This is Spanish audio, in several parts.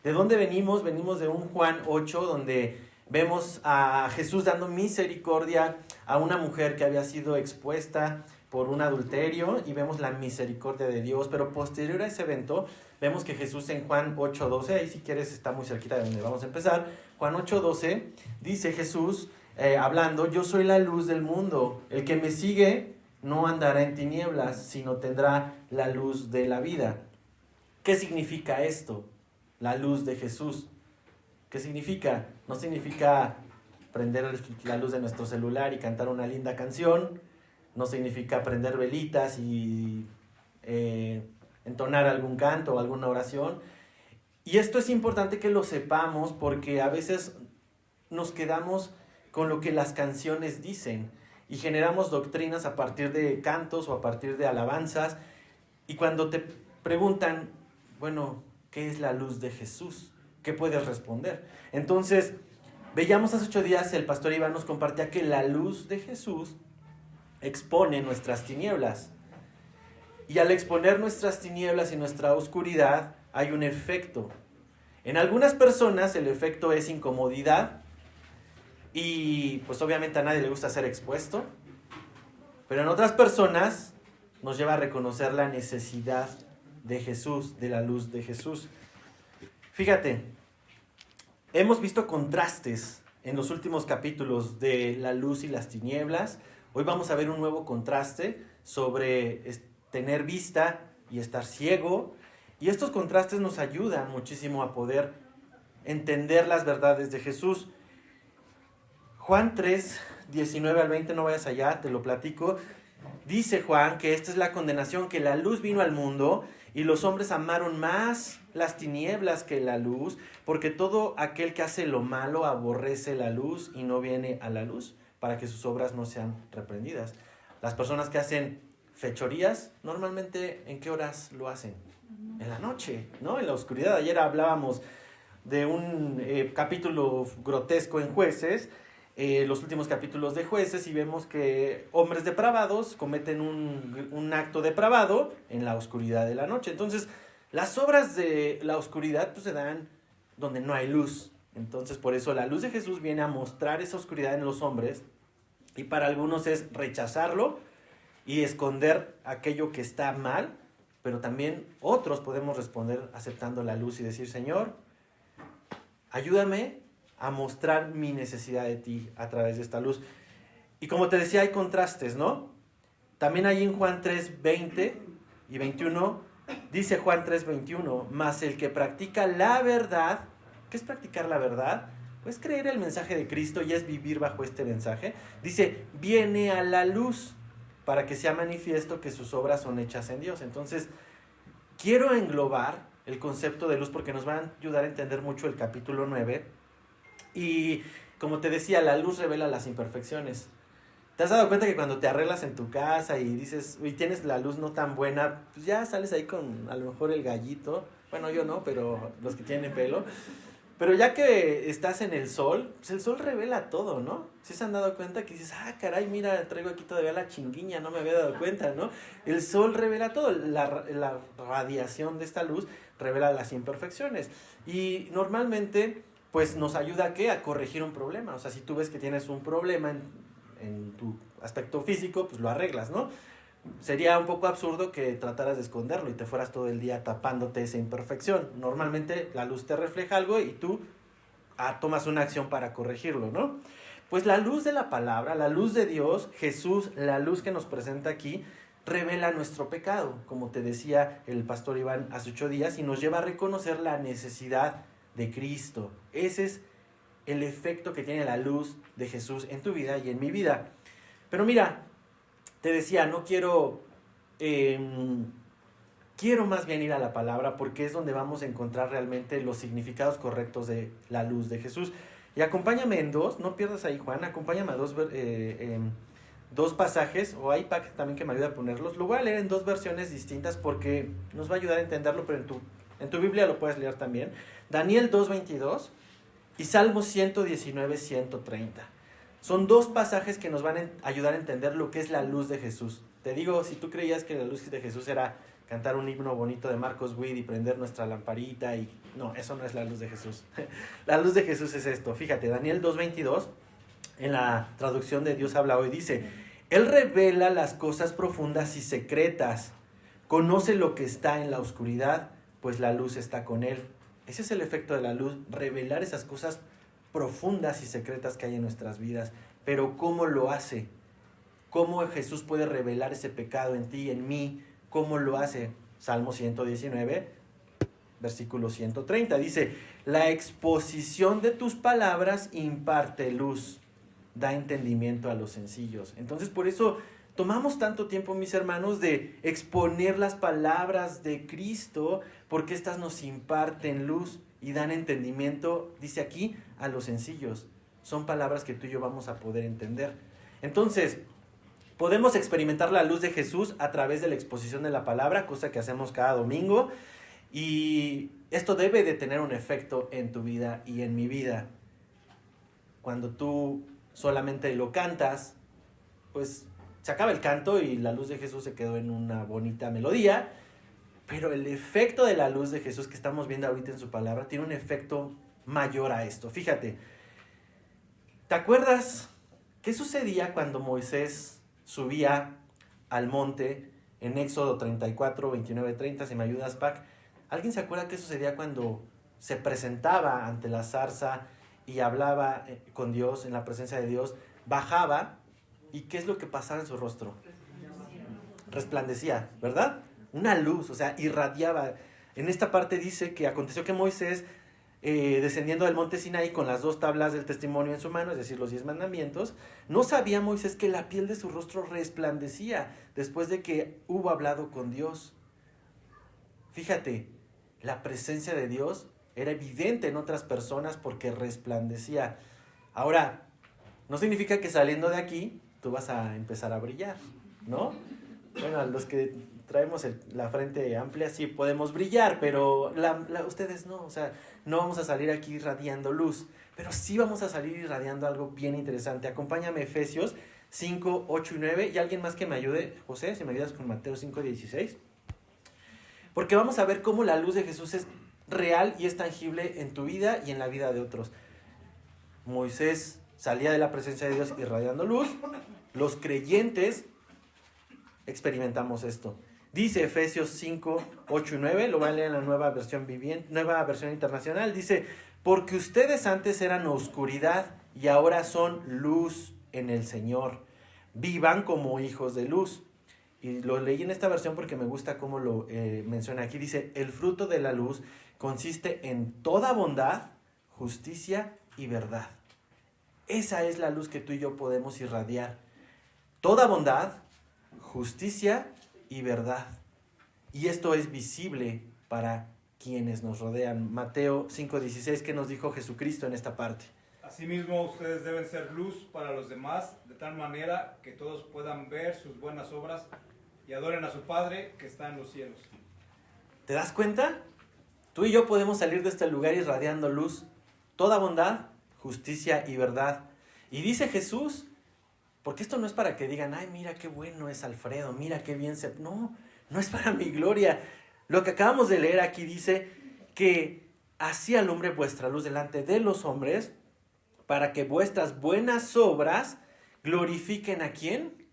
¿De dónde venimos? Venimos de un Juan 8, donde vemos a Jesús dando misericordia a una mujer que había sido expuesta por un adulterio, y vemos la misericordia de Dios. Pero posterior a ese evento, vemos que Jesús en Juan 8:12, ahí si quieres está muy cerquita de donde vamos a empezar, Juan 8:12, dice Jesús, hablando: yo soy la luz del mundo, el que me sigue no andará en tinieblas, sino tendrá la luz de la vida. ¿Qué significa esto? La luz de Jesús. ¿Qué significa? No significa prender la luz de nuestro celular y cantar una linda canción. No significa prender velitas y entonar algún canto o alguna oración. Y esto es importante que lo sepamos, porque a veces nos quedamos con lo que las canciones dicen y generamos doctrinas a partir de cantos o a partir de alabanzas. Y cuando te preguntan, bueno, ¿qué es la luz de Jesús? ¿Qué puedes responder? Entonces, veíamos hace 8 días, el pastor Iván nos compartía que la luz de Jesús expone nuestras tinieblas. Y al exponer nuestras tinieblas y nuestra oscuridad, hay un efecto. En algunas personas el efecto es incomodidad, y pues obviamente a nadie le gusta ser expuesto. Pero en otras personas nos lleva a reconocer la necesidad de Jesús, de la luz de Jesús. Fíjate, hemos visto contrastes en los últimos capítulos de la luz y las tinieblas. Hoy vamos a ver un nuevo contraste sobre tener vista y estar ciego. Y estos contrastes nos ayudan muchísimo a poder entender las verdades de Jesús. Juan 3, 19 al 20, no vayas allá, te lo platico. Dice Juan que esta es la condenación, que la luz vino al mundo y los hombres amaron más las tinieblas que la luz, porque todo aquel que hace lo malo aborrece la luz y no viene a la luz, para que sus obras no sean reprendidas. Las personas que hacen fechorías, normalmente, ¿en qué horas lo hacen? En la noche, ¿no? En la oscuridad. Ayer hablábamos de un capítulo grotesco en Jueces, los últimos capítulos de Jueces, y vemos que hombres depravados cometen un acto depravado en la oscuridad de la noche. Entonces, las obras de la oscuridad pues se dan donde no hay luz. Entonces, por eso la luz de Jesús viene a mostrar esa oscuridad en los hombres, y para algunos es rechazarlo y esconder aquello que está mal, pero también otros podemos responder aceptando la luz y decir: Señor, ayúdame a mostrar mi necesidad de ti a través de esta luz. Y como te decía, hay contrastes, ¿no? También hay en Juan 3, 20 y 21, dice Juan 3, 21, mas el que practica la verdad. ¿Qué es practicar la verdad? Pues creer el mensaje de Cristo y es vivir bajo este mensaje. Dice, viene a la luz para que sea manifiesto que sus obras son hechas en Dios. Entonces, quiero englobar el concepto de luz porque nos va a ayudar a entender mucho el capítulo 9. Y como te decía, la luz revela las imperfecciones. ¿Te has dado cuenta que cuando te arreglas en tu casa y dices, y tienes la luz no tan buena, pues ya sales ahí con a lo mejor el gallito? Bueno, yo no, pero los que tienen pelo. Pero ya que estás en el sol, pues el sol revela todo, ¿no? ¿Sí se han dado cuenta que dices, caray, mira, traigo aquí todavía la chinguiña, no me había dado cuenta, ¿no? El sol revela todo, la radiación de esta luz revela las imperfecciones. Y normalmente, pues nos ayuda ¿a qué? A corregir un problema. O sea, si tú ves que tienes un problema en tu aspecto físico, pues lo arreglas, ¿no? Sería un poco absurdo que trataras de esconderlo y te fueras todo el día tapándote esa imperfección. Normalmente la luz te refleja algo y tú tomas una acción para corregirlo, ¿no? Pues la luz de la palabra, la luz de Dios, Jesús, la luz que nos presenta aquí, revela nuestro pecado, como te decía el pastor Iván hace 8 días, y nos lleva a reconocer la necesidad de Cristo. Ese es el efecto que tiene la luz de Jesús en tu vida y en mi vida. Pero mira, te decía, no quiero más bien ir a la palabra, porque es donde vamos a encontrar realmente los significados correctos de la luz de Jesús. Y acompáñame en dos, no pierdas ahí, Juan, acompáñame a dos pasajes, o hay pack también que me ayuda a ponerlos. Lo voy a leer en 2 versiones distintas porque nos va a ayudar a entenderlo, pero en tu Biblia lo puedes leer también. Daniel 2:22 y Salmo 119:130. Son 2 pasajes que nos van a ayudar a entender lo que es la luz de Jesús. Te digo, si tú creías que la luz de Jesús era cantar un himno bonito de Marcos Witt y prender nuestra lamparita y... No, eso no es la luz de Jesús. La luz de Jesús es esto. Fíjate, Daniel 2:22, en la traducción de Dios habla hoy, dice: Él revela las cosas profundas y secretas, conoce lo que está en la oscuridad, pues la luz está con él. Ese es el efecto de la luz, revelar esas cosas profundas y secretas que hay en nuestras vidas. Pero ¿cómo lo hace? ¿Cómo Jesús puede revelar ese pecado en ti, en mí? ¿Cómo lo hace? Salmo 119, versículo 130, dice: la exposición de tus palabras imparte luz, da entendimiento a los sencillos. Entonces, por eso tomamos tanto tiempo, mis hermanos, de exponer las palabras de Cristo, porque estas nos imparten luz y dan entendimiento, dice aquí, a los sencillos. Son palabras que tú y yo vamos a poder entender. Entonces, podemos experimentar la luz de Jesús a través de la exposición de la palabra, cosa que hacemos cada domingo, y esto debe de tener un efecto en tu vida y en mi vida. Cuando tú solamente lo cantas, pues se acaba el canto y la luz de Jesús se quedó en una bonita melodía, pero el efecto de la luz de Jesús que estamos viendo ahorita en su palabra tiene un efecto mayor a esto. Fíjate, ¿te acuerdas qué sucedía cuando Moisés subía al monte en Éxodo 34, 29, 30? Si me ayudas, Pac. ¿Alguien se acuerda qué sucedía cuando se presentaba ante la zarza y hablaba con Dios, en la presencia de Dios? Bajaba, ¿y qué es lo que pasaba en su rostro? Resplandecía, ¿verdad? Una luz, o sea, irradiaba. En esta parte dice que aconteció que Moisés, descendiendo del monte Sinaí con las 2 tablas del testimonio en su mano, es decir, los 10 mandamientos, no sabía Moisés que la piel de su rostro resplandecía después de que hubo hablado con Dios. Fíjate, la presencia de Dios era evidente en otras personas porque resplandecía. Ahora, no significa que saliendo de aquí tú vas a empezar a brillar, ¿no? Bueno, a los que traemos la frente amplia sí podemos brillar, pero ustedes no, o sea, no vamos a salir aquí irradiando luz, pero sí vamos a salir irradiando algo bien interesante. Acompáñame, Efesios 5, 8 y 9, y alguien más que me ayude, José, si me ayudas con Mateo 5, 16, porque vamos a ver cómo la luz de Jesús es real y es tangible en tu vida y en la vida de otros. Moisés salía de la presencia de Dios irradiando luz. Los creyentes experimentamos esto. Dice Efesios 5, 8 y 9, lo voy a leer en la nueva versión internacional. Dice: porque ustedes antes eran oscuridad y ahora son luz en el Señor. Vivan como hijos de luz. Y lo leí en esta versión porque me gusta cómo lo menciona aquí. Dice: el fruto de la luz consiste en toda bondad, justicia y verdad. Esa es la luz que tú y yo podemos irradiar. Toda bondad, justicia y verdad. Y esto es visible para quienes nos rodean. Mateo 5:16, ¿qué nos dijo Jesucristo en esta parte? Asimismo, ustedes deben ser luz para los demás, de tal manera que todos puedan ver sus buenas obras y adoren a su Padre que está en los cielos. ¿Te das cuenta? Tú y yo podemos salir de este lugar irradiando luz, toda bondad, justicia y verdad. Y dice Jesús, porque esto no es para que digan: ay, mira qué bueno es Alfredo, mira qué bien se... No, no es para mi gloria. Lo que acabamos de leer aquí dice que así alumbre vuestra luz delante de los hombres, para que vuestras buenas obras glorifiquen ¿a quién?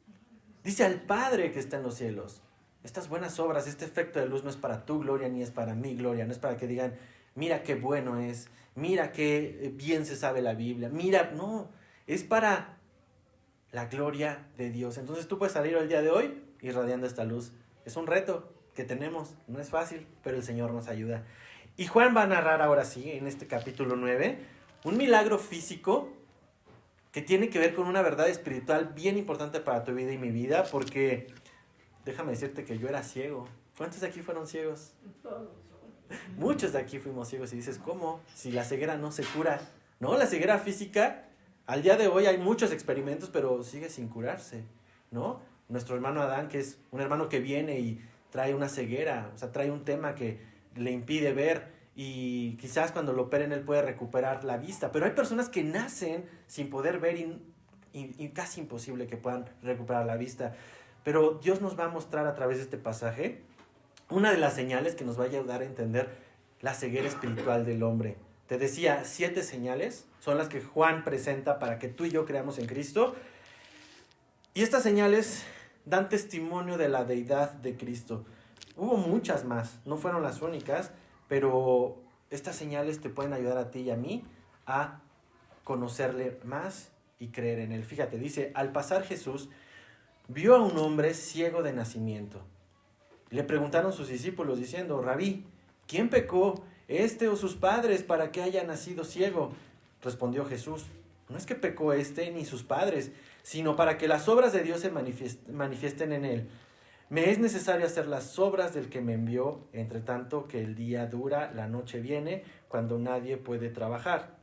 Dice: al Padre que está en los cielos. Estas buenas obras, este efecto de luz no es para tu gloria ni es para mi gloria, no es para que digan: mira qué bueno es, mira qué bien se sabe la Biblia, mira, no, es para la gloria de Dios. Entonces tú puedes salir el día de hoy irradiando esta luz. Es un reto que tenemos, no es fácil, pero el Señor nos ayuda. Y Juan va a narrar ahora sí, en este capítulo 9, un milagro físico que tiene que ver con una verdad espiritual bien importante para tu vida y mi vida, porque déjame decirte que yo era ciego. ¿Cuántos de aquí fueron ciegos? Todos. Muchos de aquí fuimos ciegos y dices: ¿cómo? Si la ceguera no se cura. No, la ceguera física, al día de hoy hay muchos experimentos, pero sigue sin curarse, ¿no? Nuestro hermano Adán, que es un hermano que viene y trae una ceguera, o sea, trae un tema que le impide ver, y quizás cuando lo operen él puede recuperar la vista, pero hay personas que nacen sin poder ver y casi imposible que puedan recuperar la vista. Pero Dios nos va a mostrar a través de este pasaje una de las señales que nos va a ayudar a entender la ceguera espiritual del hombre. Te decía, 7 señales son las que Juan presenta para que tú y yo creamos en Cristo. Y estas señales dan testimonio de la deidad de Cristo. Hubo muchas más, no fueron las únicas, pero estas señales te pueden ayudar a ti y a mí a conocerle más y creer en él. Fíjate, dice, al pasar Jesús vio a un hombre ciego de nacimiento. Le preguntaron sus discípulos diciendo, Rabí, ¿quién pecó, este o sus padres, para que haya nacido ciego? Respondió Jesús, no es que pecó este ni sus padres, sino para que las obras de Dios se manifiesten en él. Me es necesario hacer las obras del que me envió, entre tanto que el día dura, la noche viene, cuando nadie puede trabajar.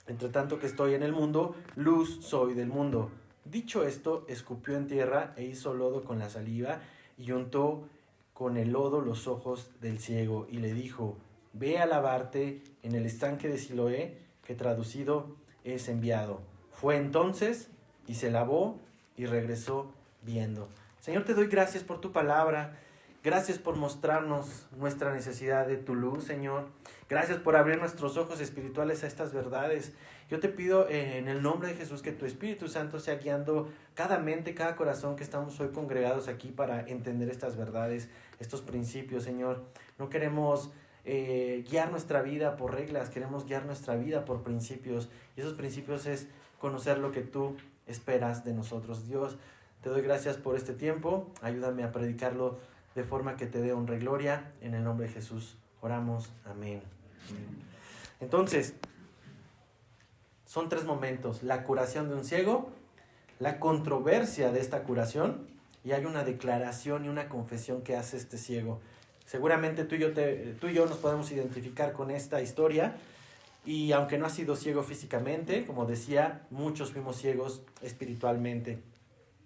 Entre tanto que estoy en el mundo, luz soy del mundo. Dicho esto, escupió en tierra e hizo lodo con la saliva y untó con el lodo los ojos del ciego y le dijo, ve a lavarte en el estanque de Siloé, que traducido es enviado. Fue entonces y se lavó y regresó viendo. Señor, te doy gracias por tu palabra. Gracias por mostrarnos nuestra necesidad de tu luz, Señor. Gracias por abrir nuestros ojos espirituales a estas verdades. Yo te pido en el nombre de Jesús que tu Espíritu Santo sea guiando cada mente, cada corazón que estamos hoy congregados aquí para entender estas verdades, estos principios, Señor. No queremos guiar nuestra vida por reglas, queremos guiar nuestra vida por principios. Y esos principios es conocer lo que tú esperas de nosotros. Dios, te doy gracias por este tiempo. Ayúdame a predicarlo de forma que te dé honra y gloria. En el nombre de Jesús oramos. Amén. Entonces, son 3 momentos. La curación de un ciego, la controversia de esta curación, y hay una declaración y una confesión que hace este ciego. Seguramente tú y yo nos podemos identificar con esta historia. Y aunque no has sido ciego físicamente, como decía, muchos fuimos ciegos espiritualmente.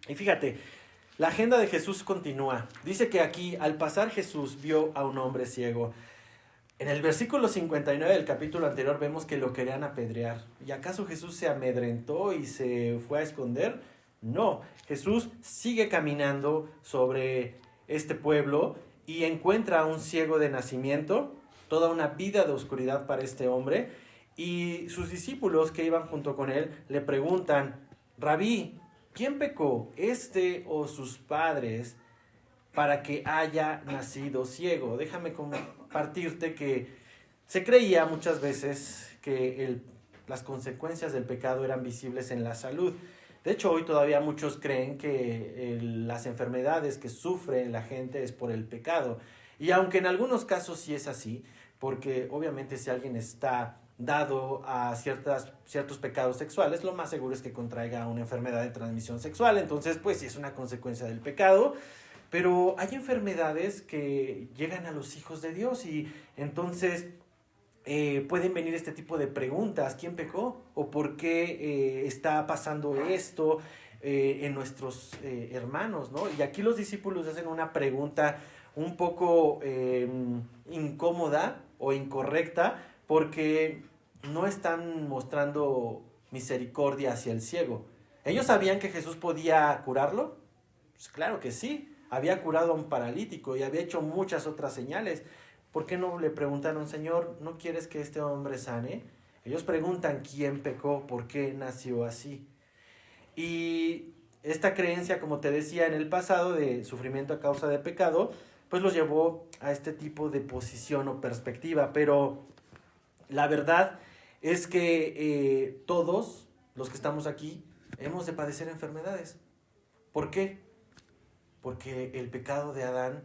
Y fíjate, la agenda de Jesús continúa. Dice que aquí, al pasar Jesús, vio a un hombre ciego. En el versículo 59 del capítulo anterior vemos que lo querían apedrear. ¿Y acaso Jesús se amedrentó y se fue a esconder? No, Jesús sigue caminando sobre este pueblo y encuentra a un ciego de nacimiento, toda una vida de oscuridad para este hombre, y sus discípulos que iban junto con él le preguntan, Rabí, ¿quién pecó, este o sus padres, para que haya nacido ciego? Déjame compartirte que se creía muchas veces que las consecuencias del pecado eran visibles en la salud. De hecho, hoy todavía muchos creen que las enfermedades que sufre la gente es por el pecado. Y aunque en algunos casos sí es así, porque obviamente si alguien está dado a ciertos pecados sexuales, lo más seguro es que contraiga una enfermedad de transmisión sexual. Entonces, pues sí es una consecuencia del pecado. Pero hay enfermedades que llegan a los hijos de Dios y entonces pueden venir este tipo de preguntas. ¿Quién pecó? ¿O por qué está pasando esto en nuestros hermanos, ¿no? Y aquí los discípulos hacen una pregunta un poco incómoda o incorrecta porque no están mostrando misericordia hacia el ciego. ¿Ellos sabían que Jesús podía curarlo? Pues claro que sí. Había curado a un paralítico y había hecho muchas otras señales. ¿Por qué no le preguntaron, Señor, ¿no quieres que este hombre sane? Ellos preguntan quién pecó, por qué nació así. Y esta creencia, como te decía en el pasado, de sufrimiento a causa de pecado, pues los llevó a este tipo de posición o perspectiva. Pero la verdad es que todos los que estamos aquí hemos de padecer enfermedades. ¿Por qué? Porque el pecado de Adán,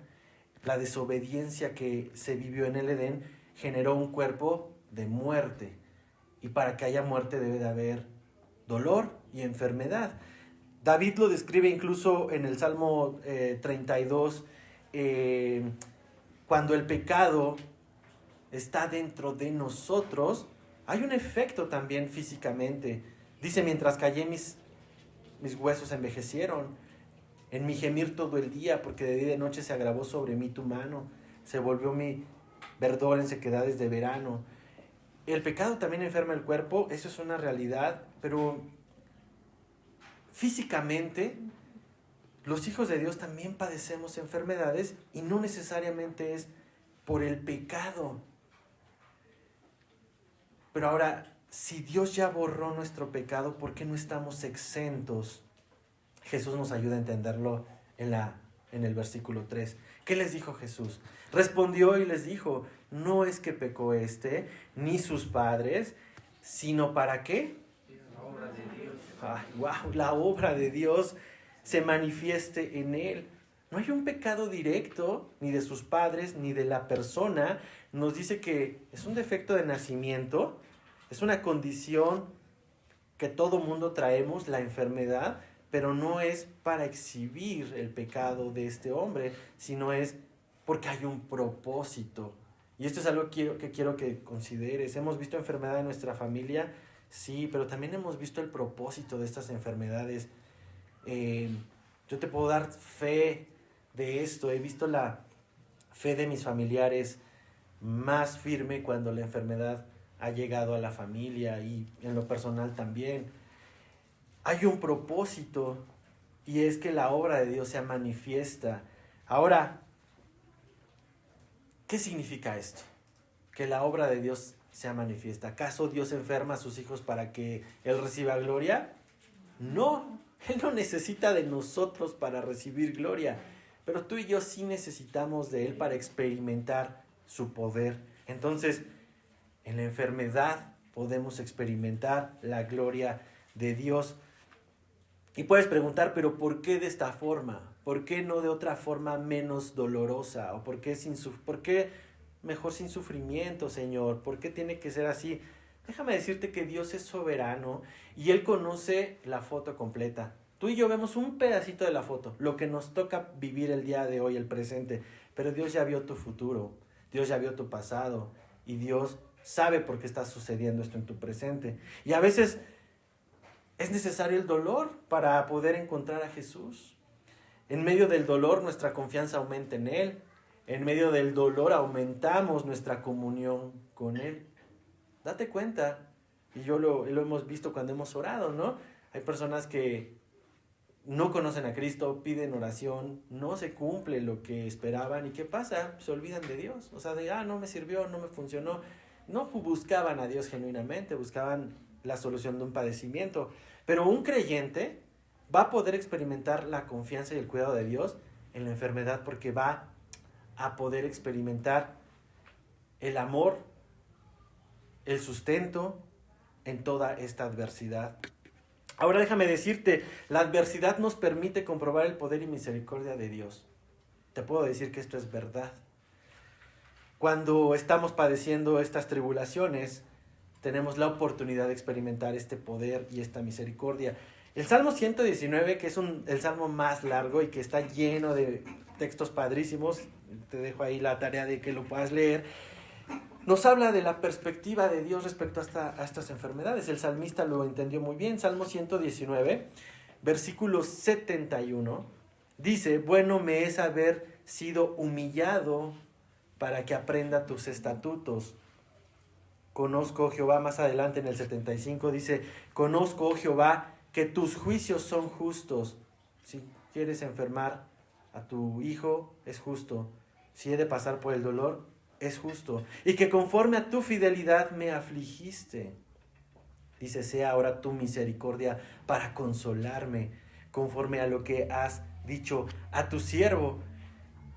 la desobediencia que se vivió en el Edén, generó un cuerpo de muerte. Y para que haya muerte debe de haber dolor y enfermedad. David lo describe incluso en el Salmo 32, cuando el pecado está dentro de nosotros, hay un efecto también físicamente. Dice, mientras callé mis huesos envejecieron. En mi gemir todo el día, porque de día y de noche se agravó sobre mí tu mano. Se volvió mi verdor en sequedades de verano. El pecado también enferma el cuerpo, eso es una realidad, pero físicamente los hijos de Dios también padecemos enfermedades y no necesariamente es por el pecado. Pero ahora, si Dios ya borró nuestro pecado, ¿por qué no estamos exentos? Jesús nos ayuda a entenderlo en el versículo 3. ¿Qué les dijo Jesús? Respondió y les dijo, no es que pecó ni sus padres, sino ¿para qué? La obra de Dios. Ay, wow, la obra de Dios se manifieste en él. No hay un pecado directo, ni de sus padres, ni de la persona. Nos dice que es un defecto de nacimiento, es una condición que todo mundo traemos, la enfermedad, pero no es para exhibir el pecado de este hombre, sino es porque hay un propósito. Y esto es algo que quiero que consideres. Hemos visto enfermedad en nuestra familia, sí, pero también hemos visto el propósito de estas enfermedades. Yo te puedo dar fe de esto. He visto la fe de mis familiares más firme cuando la enfermedad ha llegado a la familia y en lo personal también. Hay un propósito y es que la obra de Dios sea manifiesta. Ahora, ¿qué significa esto? Que la obra de Dios sea manifiesta. ¿Acaso Dios enferma a sus hijos para que Él reciba gloria? No, Él no necesita de nosotros para recibir gloria, pero tú y yo sí necesitamos de Él para experimentar su poder. Entonces, en la enfermedad podemos experimentar la gloria de Dios. Y puedes preguntar, ¿pero por qué de esta forma? ¿Por qué no de otra forma menos dolorosa? ¿O por qué mejor sin sufrimiento, Señor? ¿Por qué tiene que ser así? Déjame decirte que Dios es soberano y Él conoce la foto completa. Tú y yo vemos un pedacito de la foto, lo que nos toca vivir el día de hoy, el presente. Pero Dios ya vio tu futuro, Dios ya vio tu pasado y Dios sabe por qué está sucediendo esto en tu presente. Y a veces es necesario el dolor para poder encontrar a Jesús. En medio del dolor nuestra confianza aumenta en Él. En medio del dolor aumentamos nuestra comunión con Él. Date cuenta, y lo hemos visto cuando hemos orado, ¿no? Hay personas que no conocen a Cristo, piden oración, no se cumple lo que esperaban. ¿Y qué pasa? Se olvidan de Dios. O sea, no me sirvió, no me funcionó. No buscaban a Dios genuinamente, buscaban la solución de un padecimiento. Pero un creyente va a poder experimentar la confianza y el cuidado de Dios en la enfermedad porque va a poder experimentar el amor, el sustento en toda esta adversidad. Ahora déjame decirte, la adversidad nos permite comprobar el poder y misericordia de Dios. Te puedo decir que esto es verdad. Cuando estamos padeciendo estas tribulaciones, tenemos la oportunidad de experimentar este poder y esta misericordia. El Salmo 119, que es el salmo más largo y que está lleno de textos padrísimos, te dejo ahí la tarea de que lo puedas leer, nos habla de la perspectiva de Dios respecto a estas enfermedades. El salmista lo entendió muy bien. Salmo 119, versículo 71, dice, bueno me es haber sido humillado para que aprenda tus estatutos. Conozco, oh Jehová, más adelante en el 75 dice, conozco, oh Jehová, que tus juicios son justos. Si quieres enfermar a tu hijo, es justo. Si he de pasar por el dolor, es justo. Y que conforme a tu fidelidad me afligiste. Dice, sea ahora tu misericordia para consolarme, conforme a lo que has dicho a tu siervo.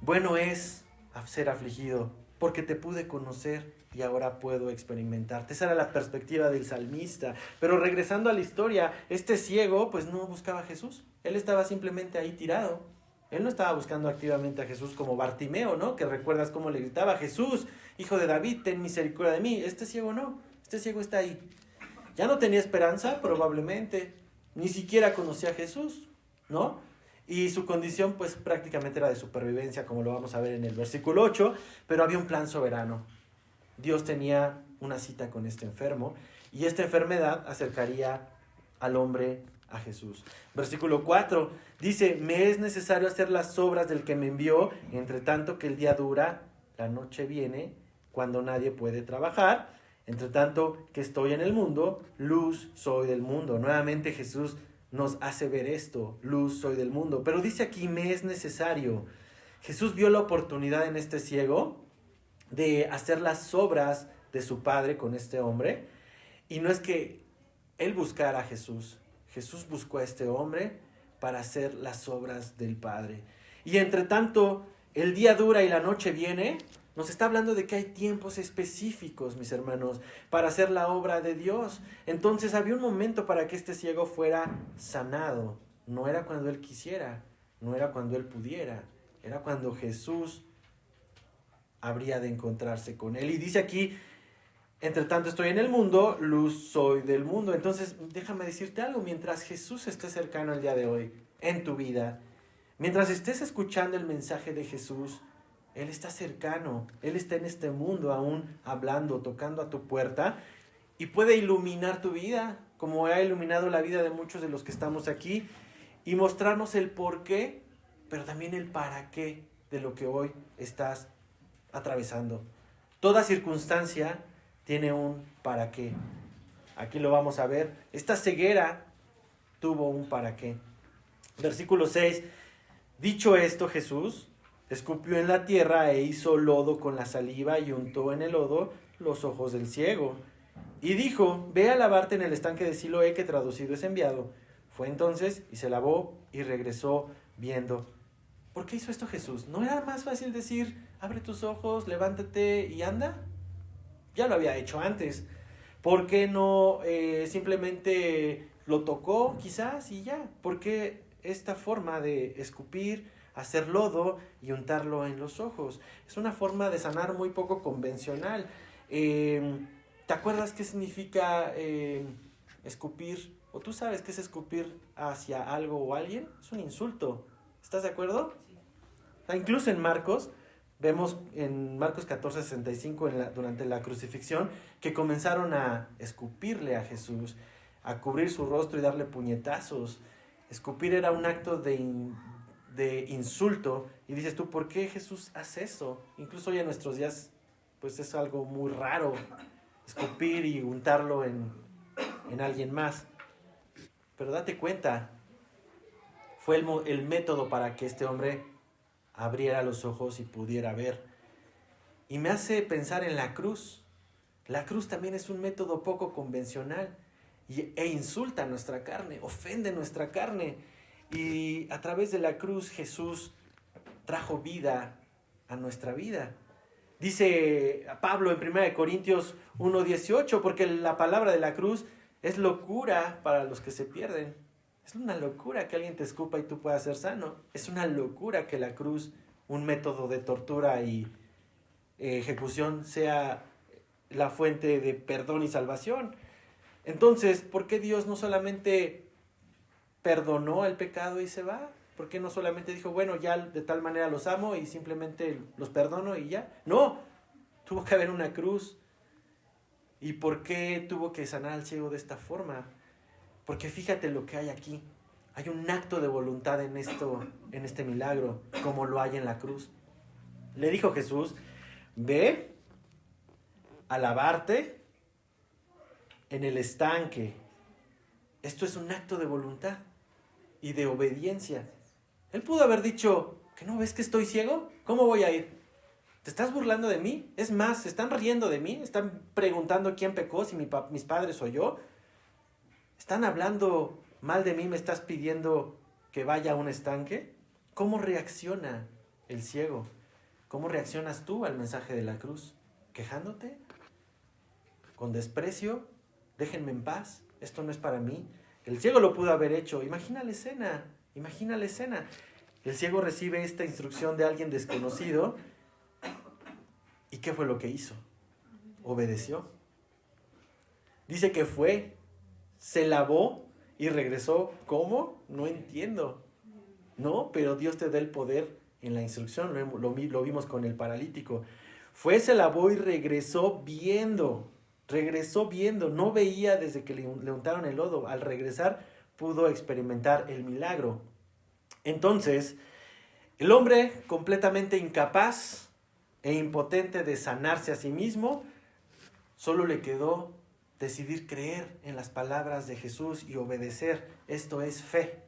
Bueno es ser afligido, porque te pude conocer y ahora puedo experimentarte. Esa era la perspectiva del salmista. Pero regresando a la historia, este ciego pues no buscaba a Jesús. Él estaba simplemente ahí tirado. Él no estaba buscando activamente a Jesús como Bartimeo, ¿no? Que recuerdas cómo le gritaba, Jesús, hijo de David, ten misericordia de mí. Este ciego no, este ciego está ahí. Ya no tenía esperanza, probablemente. Ni siquiera conocía a Jesús, ¿no? Y su condición pues prácticamente era de supervivencia, como lo vamos a ver en el versículo 8, pero había un plan soberano. Dios tenía una cita con este enfermo y esta enfermedad acercaría al hombre a Jesús. Versículo 4 dice, me es necesario hacer las obras del que me envió, entre tanto que el día dura, la noche viene, cuando nadie puede trabajar, entre tanto que estoy en el mundo, luz soy del mundo. Nuevamente Jesús nos hace ver esto, luz soy del mundo. Pero dice aquí, me es necesario. Jesús vio la oportunidad en este ciego de hacer las obras de su Padre con este hombre. Y no es que él buscara a Jesús. Jesús buscó a este hombre para hacer las obras del Padre. Y entre tanto, el día dura y la noche viene. Nos está hablando de que hay tiempos específicos, mis hermanos, para hacer la obra de Dios. Entonces había un momento para que este ciego fuera sanado. No era cuando él quisiera, no era cuando él pudiera, era cuando Jesús habría de encontrarse con él. Y dice aquí, entre tanto estoy en el mundo, luz soy del mundo. Entonces déjame decirte algo, mientras Jesús esté cercano el día de hoy, en tu vida, mientras estés escuchando el mensaje de Jesús, Él está cercano, Él está en este mundo aún hablando, tocando a tu puerta y puede iluminar tu vida, como ha iluminado la vida de muchos de los que estamos aquí y mostrarnos el por qué, pero también el para qué de lo que hoy estás atravesando. Toda circunstancia tiene un para qué. Aquí lo vamos a ver. Esta ceguera tuvo un para qué. Versículo 6. Dicho esto, Jesús escupió en la tierra e hizo lodo con la saliva y untó en el lodo los ojos del ciego. Y dijo, ve a lavarte en el estanque de Siloé, que traducido es enviado. Fue entonces y se lavó y regresó viendo. ¿Por qué hizo esto Jesús? ¿No era más fácil decir, abre tus ojos, levántate y anda? Ya lo había hecho antes. ¿Por qué no simplemente lo tocó quizás y ya? ¿Por qué esta forma de escupir, hacer lodo y untarlo en los ojos? Es una forma de sanar muy poco convencional. ¿Te acuerdas qué significa escupir? ¿O tú sabes qué es escupir hacia algo o alguien? Es un insulto. ¿Estás de acuerdo? Incluso en Marcos, vemos en Marcos 14:65 durante la crucifixión que comenzaron a escupirle a Jesús, a cubrir su rostro y darle puñetazos. Escupir era un acto de insulto. Y dices tú, ¿por qué Jesús hace eso? Incluso hoy en nuestros días, pues es algo muy raro, escupir y untarlo en alguien más. Pero date cuenta, fue el método para que este hombre abriera los ojos y pudiera ver. Y me hace pensar en la cruz. La cruz también es un método poco convencional e insulta nuestra carne, ofende nuestra carne. Y a través de la cruz Jesús trajo vida a nuestra vida. Dice Pablo en 1 Corintios 1:18, porque la palabra de la cruz es locura para los que se pierden. Es una locura que alguien te escupa y tú puedas ser sano. Es una locura que la cruz, un método de tortura y ejecución, sea la fuente de perdón y salvación. Entonces, ¿por qué Dios no solamente perdonó el pecado y se va? ¿Por qué no solamente dijo, bueno, ya de tal manera los amo y simplemente los perdono y ya? No, tuvo que haber una cruz. ¿Y por qué tuvo que sanar al ciego de esta forma? Porque fíjate lo que hay aquí. Hay un acto de voluntad en este milagro, como lo hay en la cruz. Le dijo Jesús, ve a lavarte en el estanque. Esto es un acto de voluntad y de obediencia. Él pudo haber dicho, ¿que no ves que estoy ciego? ¿Cómo voy a ir? ¿Te estás burlando de mí? Es más, ¿se están riendo de mí? ¿Están preguntando quién pecó, si mis padres o yo? ¿Están hablando mal de mí? ¿Me estás pidiendo que vaya a un estanque? ¿Cómo reacciona el ciego? ¿Cómo reaccionas tú al mensaje de la cruz? ¿Quejándote? ¿Con desprecio? Déjenme en paz, esto no es para mí. El ciego lo pudo haber hecho. Imagina la escena. El ciego recibe esta instrucción de alguien desconocido. ¿Y qué fue lo que hizo? Obedeció. Dice que fue, se lavó y regresó. ¿Cómo? No entiendo. No, pero Dios te da el poder en la instrucción. Lo vimos con el paralítico. Fue, se lavó y regresó viendo. No veía desde que le untaron el lodo. Al regresar pudo experimentar el milagro. Entonces, el hombre completamente incapaz e impotente de sanarse a sí mismo, solo le quedó decidir creer en las palabras de Jesús y obedecer. Esto es fe.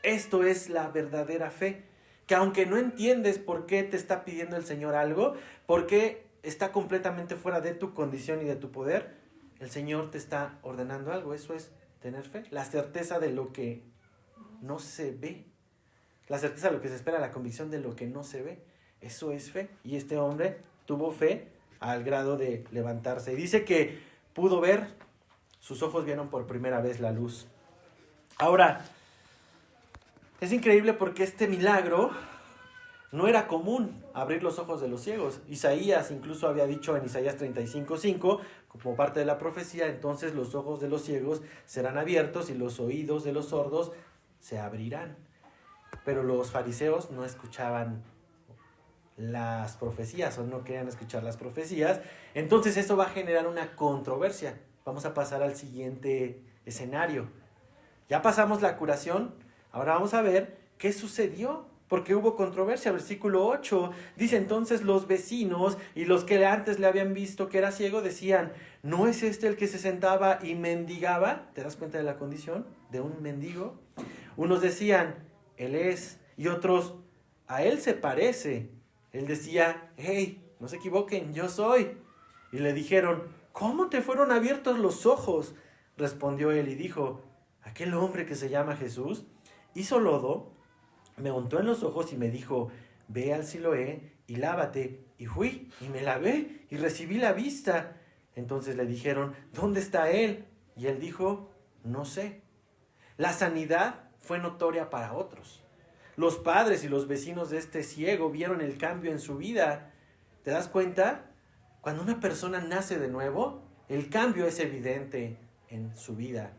Esto es la verdadera fe. Que aunque no entiendes por qué te está pidiendo el Señor algo, porque está completamente fuera de tu condición y de tu poder, el Señor te está ordenando algo. Eso es tener fe. La certeza de lo que no se ve. La certeza de lo que se espera, la convicción de lo que no se ve. Eso es fe. Y este hombre tuvo fe al grado de levantarse. Y dice que pudo ver, sus ojos vieron por primera vez la luz. Ahora, es increíble porque este milagro no era común, abrir los ojos de los ciegos. Isaías incluso había dicho en Isaías 35:5, como parte de la profecía, entonces los ojos de los ciegos serán abiertos y los oídos de los sordos se abrirán. Pero los fariseos no escuchaban las profecías o no querían escuchar las profecías. Entonces eso va a generar una controversia. Vamos a pasar al siguiente escenario. Ya pasamos la curación, ahora vamos a ver qué sucedió, porque hubo controversia. Versículo 8 dice: entonces los vecinos y los que antes le habían visto que era ciego decían: ¿no es este el que se sentaba y mendigaba? ¿Te das cuenta de la condición de un mendigo? Unos decían: él es, y otros: a él se parece. Él decía: hey, no se equivoquen, yo soy. Y le dijeron: ¿cómo te fueron abiertos los ojos? Respondió él y dijo: aquel hombre que se llama Jesús hizo lodo, me untó en los ojos y me dijo: ve al Siloé y lávate. Y fui y me lavé y recibí la vista. Entonces le dijeron: ¿dónde está él? Y él dijo: no sé. La sanidad fue notoria para otros. Los padres y los vecinos de este ciego vieron el cambio en su vida. ¿Te das cuenta? Cuando una persona nace de nuevo, el cambio es evidente en su vida.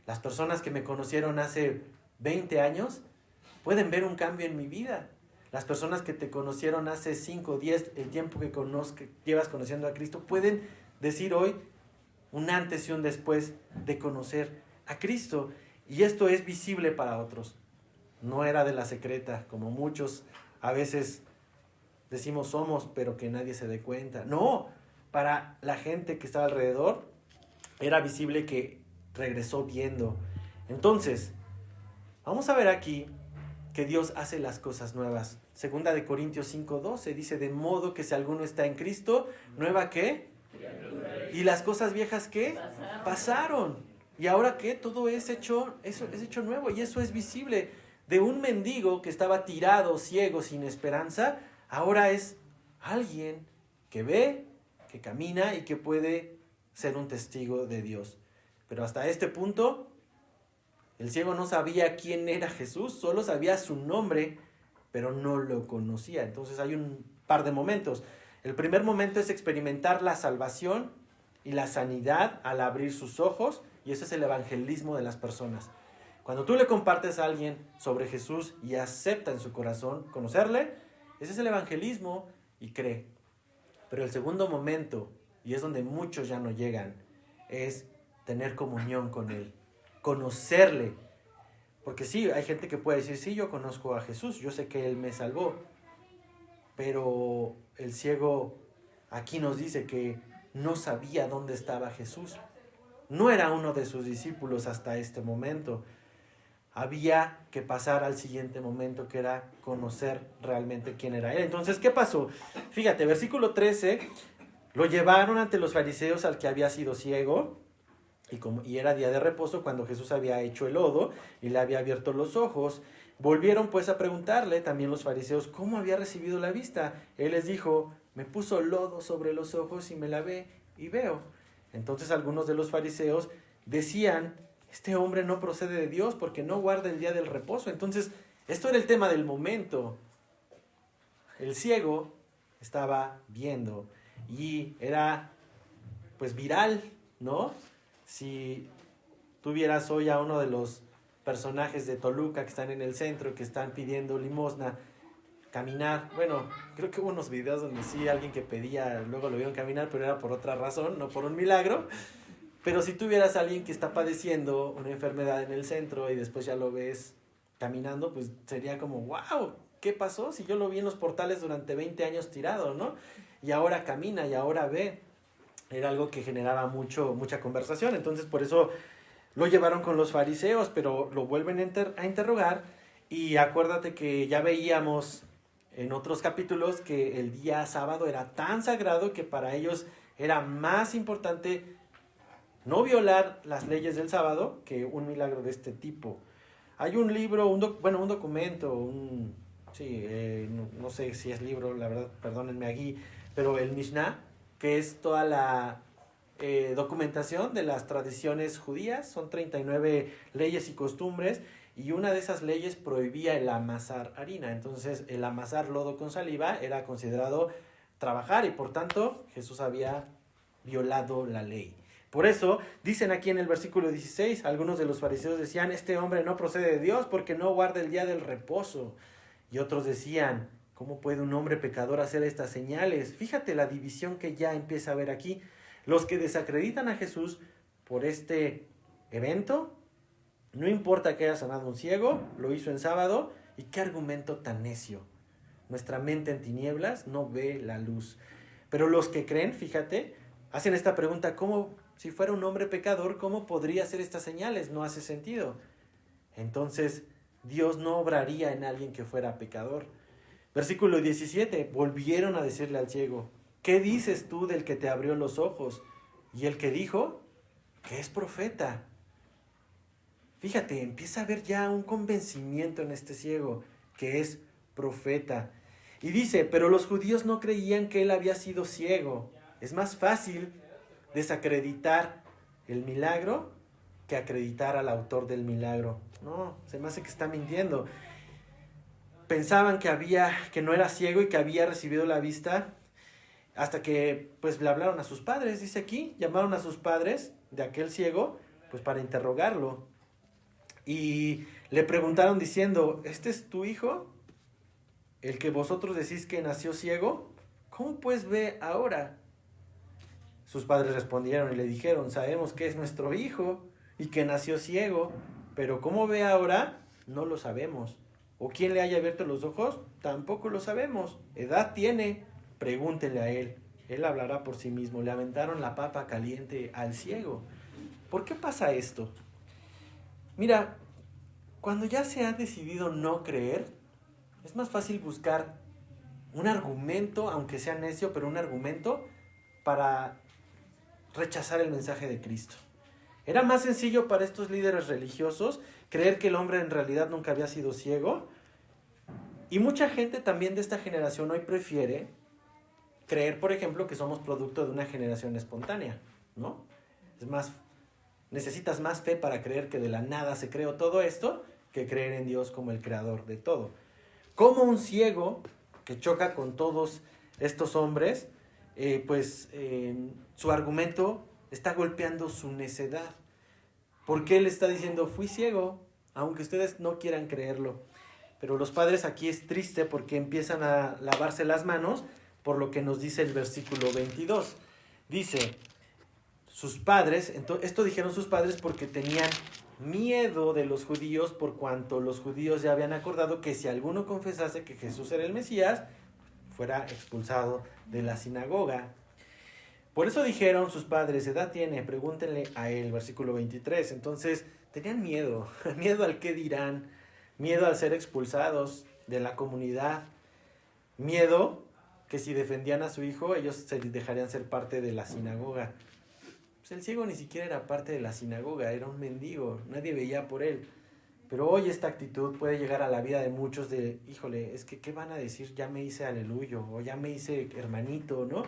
Las personas que me conocieron hace 20 años pueden ver un cambio en mi vida. Las personas que te conocieron hace 5 o 10, el tiempo que llevas conociendo a Cristo, pueden decir hoy un antes y un después de conocer a Cristo. Y esto es visible para otros. No era de la secreta, como muchos a veces decimos somos, pero que nadie se dé cuenta. No, para la gente que estaba alrededor era visible que regresó viendo. Entonces, vamos a ver aquí que Dios hace las cosas nuevas. Segunda de Corintios 5:12 dice: de modo que si alguno está en Cristo, ¿nueva qué? Y las cosas viejas ¿qué? Pasaron. Y ahora ¿qué? Todo es hecho nuevo, y eso es visible. De un mendigo que estaba tirado, ciego, sin esperanza, ahora es alguien que ve, que camina y que puede ser un testigo de Dios. Pero hasta este punto, el ciego no sabía quién era Jesús, solo sabía su nombre, pero no lo conocía. Entonces hay un par de momentos. El primer momento es experimentar la salvación y la sanidad al abrir sus ojos, y ese es el evangelismo de las personas. Cuando tú le compartes a alguien sobre Jesús y acepta en su corazón conocerle, ese es el evangelismo y cree. Pero el segundo momento, y es donde muchos ya no llegan, es tener comunión con Él, conocerle. Porque sí, hay gente que puede decir: sí, yo conozco a Jesús, yo sé que Él me salvó. Pero el ciego aquí nos dice que no sabía dónde estaba Jesús. No era uno de sus discípulos hasta este momento. Había que pasar al siguiente momento, que era conocer realmente quién era Él. Entonces, ¿qué pasó? Fíjate, versículo 13, lo llevaron ante los fariseos al que había sido ciego, y era día de reposo cuando Jesús había hecho el lodo y le había abierto los ojos. Volvieron pues a preguntarle también los fariseos cómo había recibido la vista. Él les dijo: me puso lodo sobre los ojos y me lavé y veo. Entonces algunos de los fariseos decían: este hombre no procede de Dios porque no guarda el día del reposo. Entonces, esto era el tema del momento. El ciego estaba viendo y era pues viral, ¿no? Si tuvieras hoy a uno de los personajes de Toluca que están en el centro, que están pidiendo limosna, caminar, bueno, creo que hubo unos videos donde sí alguien que pedía, luego lo vieron caminar, pero era por otra razón, no por un milagro. Pero si tuvieras a alguien que está padeciendo una enfermedad en el centro y después ya lo ves caminando, pues sería como: wow, ¿qué pasó? Si yo lo vi en los portales durante 20 años tirado, ¿no? Y ahora camina y ahora ve. Era algo que generaba mucha conversación. Entonces por eso lo llevaron con los fariseos, pero lo vuelven a interrogar. Y acuérdate que ya veíamos en otros capítulos que el día sábado era tan sagrado que para ellos era más importante no violar las leyes del sábado que un milagro de este tipo. Hay un libro, un documento, no sé si es libro, la verdad, perdónenme aquí, pero el Mishnah, que es toda la documentación de las tradiciones judías, son 39 leyes y costumbres, y una de esas leyes prohibía el amasar harina. Entonces, el amasar lodo con saliva era considerado trabajar, y por tanto, Jesús había violado la ley. Por eso, dicen aquí en el versículo 16, algunos de los fariseos decían, este hombre no procede de Dios porque no guarda el día del reposo. Y otros decían, ¿cómo puede un hombre pecador hacer estas señales? Fíjate la división que ya empieza a haber aquí. Los que desacreditan a Jesús por este evento, no importa que haya sanado un ciego, lo hizo en sábado, y qué argumento tan necio. Nuestra mente en tinieblas no ve la luz. Pero los que creen, fíjate, hacen esta pregunta, ¿cómo, si fuera un hombre pecador, cómo podría hacer estas señales? No hace sentido. Entonces, Dios no obraría en alguien que fuera pecador. Versículo 17, volvieron a decirle al ciego, ¿qué dices tú del que te abrió los ojos? Y el que dijo, que es profeta. Fíjate, empieza a haber ya un convencimiento en este ciego, que es profeta. Y dice, pero los judíos no creían que él había sido ciego. Es más fácil desacreditar el milagro que acreditar al autor del milagro. No, se me hace que está mintiendo. Pensaban que no era ciego y que había recibido la vista hasta que pues le hablaron a sus padres, dice aquí, llamaron a sus padres de aquel ciego pues para interrogarlo. Y le preguntaron diciendo, ¿este es tu hijo? El que vosotros decís que nació ciego, ¿cómo pues ve ahora? Sus padres respondieron y le dijeron, sabemos que es nuestro hijo y que nació ciego, pero ¿cómo ve ahora? No lo sabemos. ¿O quién le haya abierto los ojos? Tampoco lo sabemos. ¿Edad tiene? Pregúntenle a él. Él hablará por sí mismo. Le aventaron la papa caliente al ciego. ¿Por qué pasa esto? Mira, cuando ya se ha decidido no creer, es más fácil buscar un argumento, aunque sea necio, pero un argumento para rechazar el mensaje de Cristo. Era más sencillo para estos líderes religiosos creer que el hombre en realidad nunca había sido ciego. Y mucha gente también de esta generación hoy prefiere creer, por ejemplo, que somos producto de una generación espontánea, ¿no? Es más, necesitas más fe para creer que de la nada se creó todo esto que creer en Dios como el creador de todo. Como un ciego que choca con todos estos hombres, su argumento está golpeando su necedad. Porque él está diciendo, fui ciego, aunque ustedes no quieran creerlo. Pero los padres aquí es triste porque empiezan a lavarse las manos por lo que nos dice el versículo 22. Dice, sus padres, esto dijeron sus padres porque tenían miedo de los judíos, por cuanto los judíos ya habían acordado que si alguno confesase que Jesús era el Mesías, fuera expulsado de la sinagoga. Por eso dijeron sus padres, edad tiene, pregúntenle a él, versículo 23. Entonces, tenían miedo, miedo al qué dirán, miedo al ser expulsados de la comunidad, miedo que si defendían a su hijo, ellos se dejarían ser parte de la sinagoga. Pues el ciego ni siquiera era parte de la sinagoga, era un mendigo, nadie veía por él. Pero hoy esta actitud puede llegar a la vida de muchos de, híjole, es que ¿qué van a decir? Ya me hice aleluyo, o ya me hice hermanito, ¿no?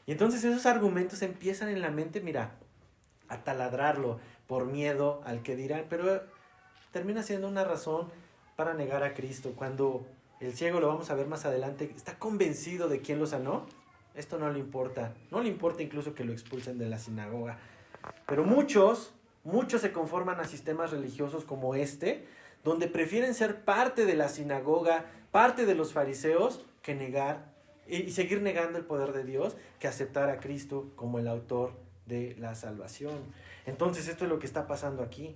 Y entonces esos argumentos empiezan en la mente, mira, a taladrarlo por miedo al que dirán, pero termina siendo una razón para negar a Cristo. Cuando el ciego, lo vamos a ver más adelante, está convencido de quién lo sanó, esto no le importa. No le importa incluso que lo expulsen de la sinagoga. Pero muchos se conforman a sistemas religiosos como este, donde prefieren ser parte de la sinagoga, parte de los fariseos, que negar y seguir negando el poder de Dios, que aceptar a Cristo como el autor de la salvación. Entonces esto es lo que está pasando aquí.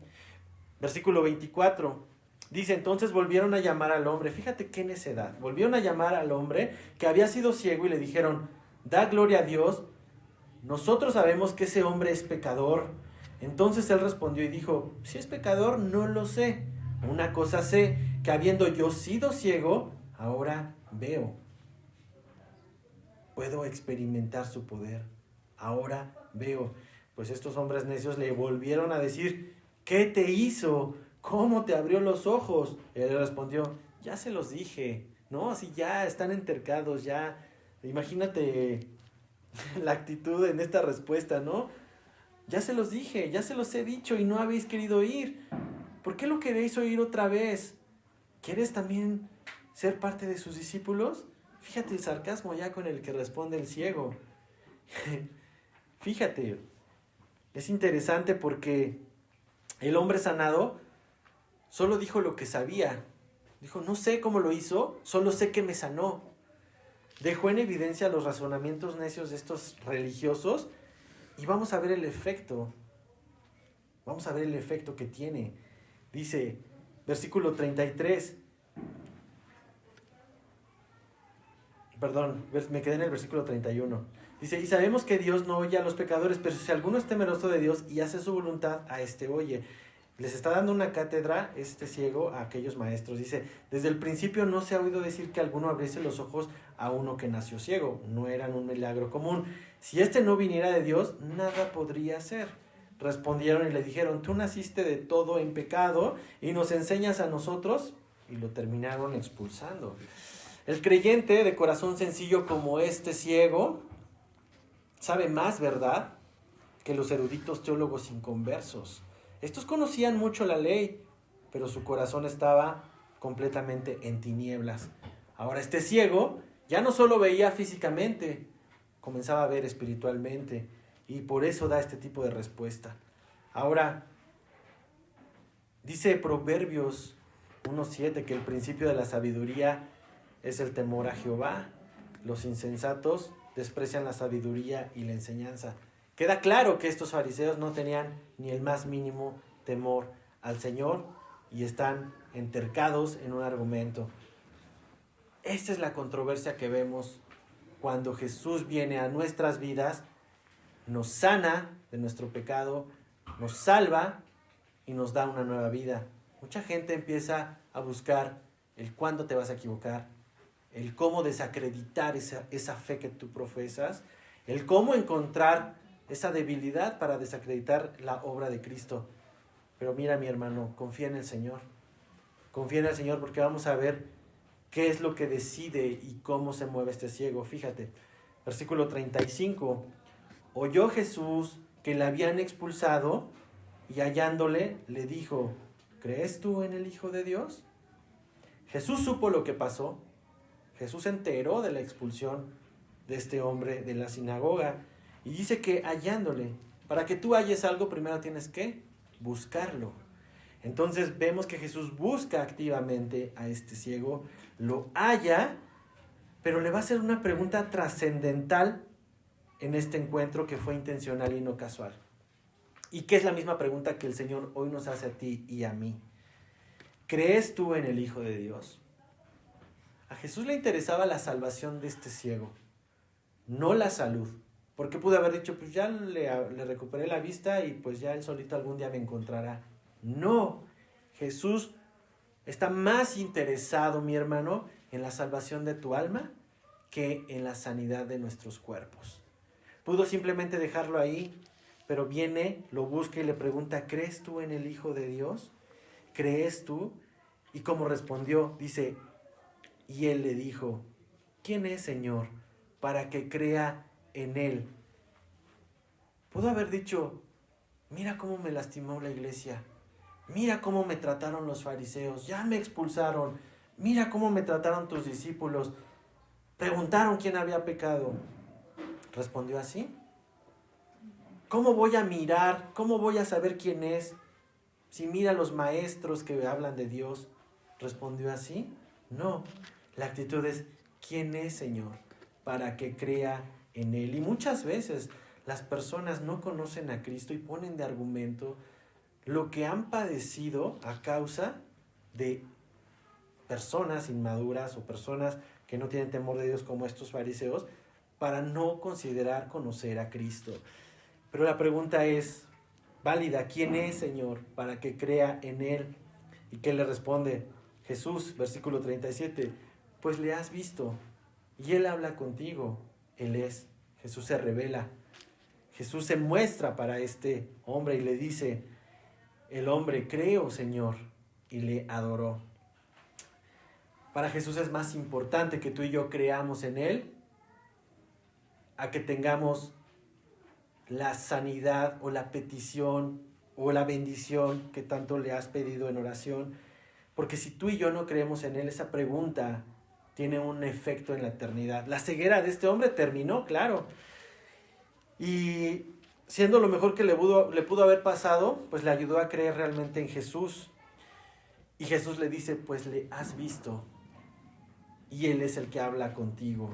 Versículo 24. Dice, entonces volvieron a llamar al hombre. Fíjate qué necedad. Volvieron a llamar al hombre que había sido ciego y le dijeron, da gloria a Dios, nosotros sabemos que ese hombre es pecador. Entonces él respondió y dijo, si es pecador, no lo sé. Una cosa sé, que habiendo yo sido ciego, ahora veo. Puedo experimentar su poder. Ahora veo. Pues estos hombres necios le volvieron a decir, ¿qué te hizo? ¿Cómo te abrió los ojos? Él respondió, ya se los dije. No, así ya están entercados, ya. Imagínate la actitud en esta respuesta, ¿no? Ya se los dije, ya se los he dicho y no habéis querido oír. ¿Por qué lo queréis oír otra vez? ¿Quieres también ser parte de sus discípulos? Fíjate el sarcasmo ya con el que responde el ciego. Fíjate, es interesante porque el hombre sanado solo dijo lo que sabía. Dijo, no sé cómo lo hizo, solo sé que me sanó. Dejó en evidencia los razonamientos necios de estos religiosos y vamos a ver el efecto. Vamos a ver el efecto que tiene. Dice, versículo 33. Perdón, me quedé en el versículo 31. Dice, y sabemos que Dios no oye a los pecadores, pero si alguno es temeroso de Dios y hace su voluntad, a este oye. Les está dando una cátedra este ciego a aquellos maestros. Dice, desde el principio no se ha oído decir que alguno abriese los ojos a uno que nació ciego. No eran un milagro común. Si este no viniera de Dios, nada podría hacer. Respondieron y le dijeron, tú naciste de todo en pecado y nos enseñas a nosotros. Y lo terminaron expulsando. El creyente de corazón sencillo como este ciego sabe más verdad que los eruditos teólogos inconversos. Estos conocían mucho la ley, pero su corazón estaba completamente en tinieblas. Ahora este ciego ya no solo veía físicamente, comenzaba a ver espiritualmente y por eso da este tipo de respuesta. Ahora, dice Proverbios 1:7 que el principio de la sabiduría es el temor a Jehová. Los insensatos desprecian la sabiduría y la enseñanza. Queda claro que estos fariseos no tenían ni el más mínimo temor al Señor y están entercados en un argumento. Esta es la controversia que vemos cuando Jesús viene a nuestras vidas, nos sana de nuestro pecado, nos salva y nos da una nueva vida. Mucha gente empieza a buscar el cuándo te vas a equivocar, el cómo desacreditar esa fe que tú profesas, el cómo encontrar esa debilidad para desacreditar la obra de Cristo. Pero mira, mi hermano, confía en el Señor. Confía en el Señor porque vamos a ver qué es lo que decide y cómo se mueve este ciego. Fíjate, versículo 35. Oyó Jesús que le habían expulsado y hallándole le dijo, ¿crees tú en el Hijo de Dios? Jesús supo lo que pasó. Jesús se enteró de la expulsión de este hombre de la sinagoga. Y dice que hallándole, para que tú halles algo, primero tienes que buscarlo. Entonces vemos que Jesús busca activamente a este ciego, lo halla, pero le va a hacer una pregunta trascendental en este encuentro que fue intencional y no casual. Y que es la misma pregunta que el Señor hoy nos hace a ti y a mí. ¿Crees tú en el Hijo de Dios? A Jesús le interesaba la salvación de este ciego, no la salud. Porque pudo haber dicho, pues ya le recuperé la vista y pues ya él solito algún día me encontrará. No, Jesús está más interesado, mi hermano, en la salvación de tu alma que en la sanidad de nuestros cuerpos. Pudo simplemente dejarlo ahí, pero viene, lo busca y le pregunta, ¿crees tú en el Hijo de Dios? ¿Crees tú? Y como respondió, dice, y él le dijo, ¿quién es, Señor, para que crea en él? Pudo haber dicho, mira cómo me lastimó la iglesia, mira cómo me trataron los fariseos, ya me expulsaron, mira cómo me trataron tus discípulos, preguntaron quién había pecado. ¿Respondió así? ¿Cómo voy a mirar? ¿Cómo voy a saber quién es? Si mira a los maestros que hablan de Dios. ¿Respondió así? No, la actitud es, ¿quién es, Señor? Para que crea en Él. Y muchas veces las personas no conocen a Cristo y ponen de argumento lo que han padecido a causa de personas inmaduras o personas que no tienen temor de Dios como estos fariseos, para no considerar conocer a Cristo. Pero la pregunta es válida: ¿quién es, Señor, para que crea en Él? ¿Y qué le responde Jesús? Versículo 37. Pues le has visto y Él habla contigo. Él es. Jesús se revela. Jesús se muestra para este hombre y le dice: el hombre, creo, Señor, y le adoró. Para Jesús es más importante que tú y yo creamos en Él a que tengamos la sanidad o la petición o la bendición que tanto le has pedido en oración. Porque si tú y yo no creemos en Él, esa pregunta tiene un efecto en la eternidad. La ceguera de este hombre terminó, claro. Y siendo lo mejor que le pudo haber pasado, pues le ayudó a creer realmente en Jesús. Y Jesús le dice: pues le has visto y Él es el que habla contigo.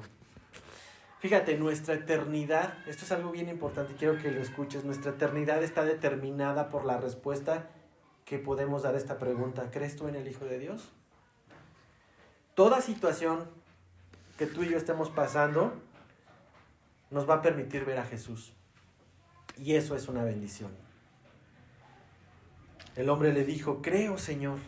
Fíjate, nuestra eternidad, esto es algo bien importante, quiero que lo escuches. Nuestra eternidad está determinada por la respuesta que podemos dar a esta pregunta: ¿crees tú en el Hijo de Dios? Toda situación que tú y yo estemos pasando nos va a permitir ver a Jesús. Y eso es una bendición. El hombre le dijo: creo, Señor.